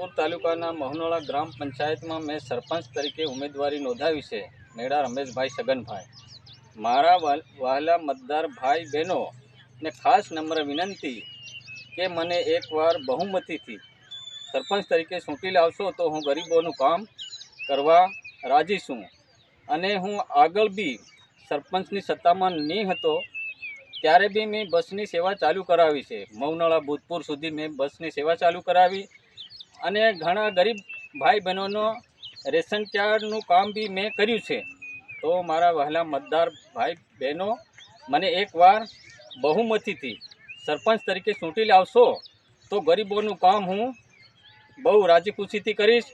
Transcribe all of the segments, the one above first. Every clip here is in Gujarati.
તાલુકાના મહનોળા ગ્રામ પંચાયતમાં મેં સરપંચ તરીકે ઉમેદવારી નોંધાવી છે. મેડા રમેશભાઈ સગનભાઈ. મારા વહાલા મતદાર ભાઈ બહેનો ને ખાસ નમ્ર વિનંતી કે મને એકવાર બહુમતીથી સરપંચ તરીકે ચૂંટી લાવશો તો હું ગરીબોનું કામ કરવા રાજી છું. અને હું આગળ બી સરપંચની સત્તામાં નહીં હતો ત્યારે બી મેં બસની સેવા ચાલુ કરાવી છે. મૌનાળા ભૂતપુર સુધી મેં બસની સેવા ચાલુ કરાવી અને ઘણા ગરીબ ભાઈ બહેનોનો રેશન કાર્ડનું કામ બી મેં કર્યું છે. તો મારા વહાલા મતદાર ભાઈ બહેનો મને એકવાર બહુમતીથી સરપંચ તરીકે ચૂંટી લાવશો તો ગરીબોનું કામ હું બહુ રાજી ખુશીથી કરીશ.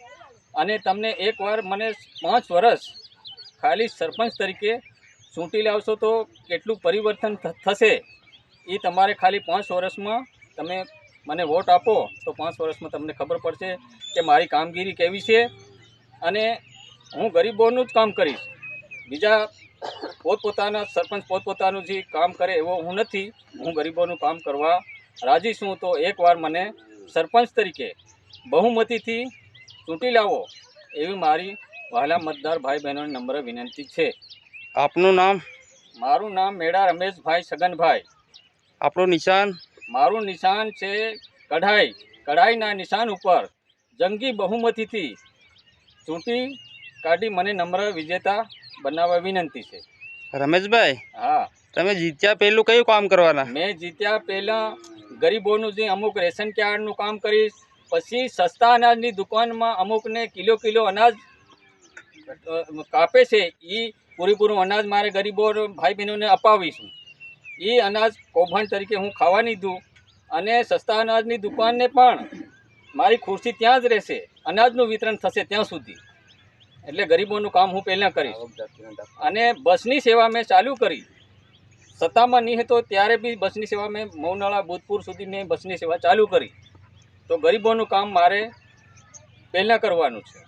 અને તમને એકવાર મને 5 વર્ષ ખાલી સરપંચ તરીકે ચૂંટી લાવશો તો કેટલું પરિવર્તન થશે એ તમારે ખાલી 5 વર્ષમાં તમે મને વોટ આપો તો 5 વર્ષમાં તમને ખબર પડશે કે મારી કામગીરી કેવી છે. અને હું ગરીબોનું જ કામ કરીશ. બીજા પોતપોતાના સરપંચ પોતપોતાનું જે કામ કરે એવો હું નથી. હું ગરીબોનું કામ કરવા રાજી છું. તો એકવાર મને સરપંચ તરીકે બહુમતીથી ચૂંટી લાવો એવી મારી વહાલા મતદાર ભાઈ બહેનોને નમ્ર વિનંતી છે. આપનું નામ? મારું નામ મેડા રમેશભાઈ સગનભાઈ. આપણું નિશાન? મારું નિશાન છે કઢાઈ. કઢાઈના નિશાન ઉપર જંગી બહુમતીથી ચૂંટી કાઢી મને નમ્ર વિજેતા બનાવવા વિનંતી છે. રમેશભાઈ, હા, તમે જીત્યા પહેલું કયું કામ કરવાના? મેં જીત્યા પહેલાં ગરીબોનું જે અમુક રેશન કાર્ડનું કામ કરીશ. પછી સસ્તા અનાજની દુકાનમાં અમુકને કિલો અનાજ કાપે છે એ પૂરેપૂરું અનાજ મારે ગરીબો ભાઈ બહેનોને અપાવીશું. એ અનાજ કૌભાંડ તરીકે હું ખાવાની દઉં. અને સસ્તા અનાજની દુકાનને પણ મારી ખુરશી ત્યાં જ રહેશે, અનાજનું વિતરણ થશે ત્યાં સુધી. એટલે ગરીબોનું કામ હું પહેલાં કરીશ. અને બસની સેવા મેં ચાલુ કરી. સત્તામાં નહીં હતો ત્યારે બી બસની સેવા મેં મૌનાળા ભૂતપુર સુધી મેં બસની સેવા ચાલુ કરી. તો ગરીબોનું કામ મારે પહેલાં કરવાનું છે.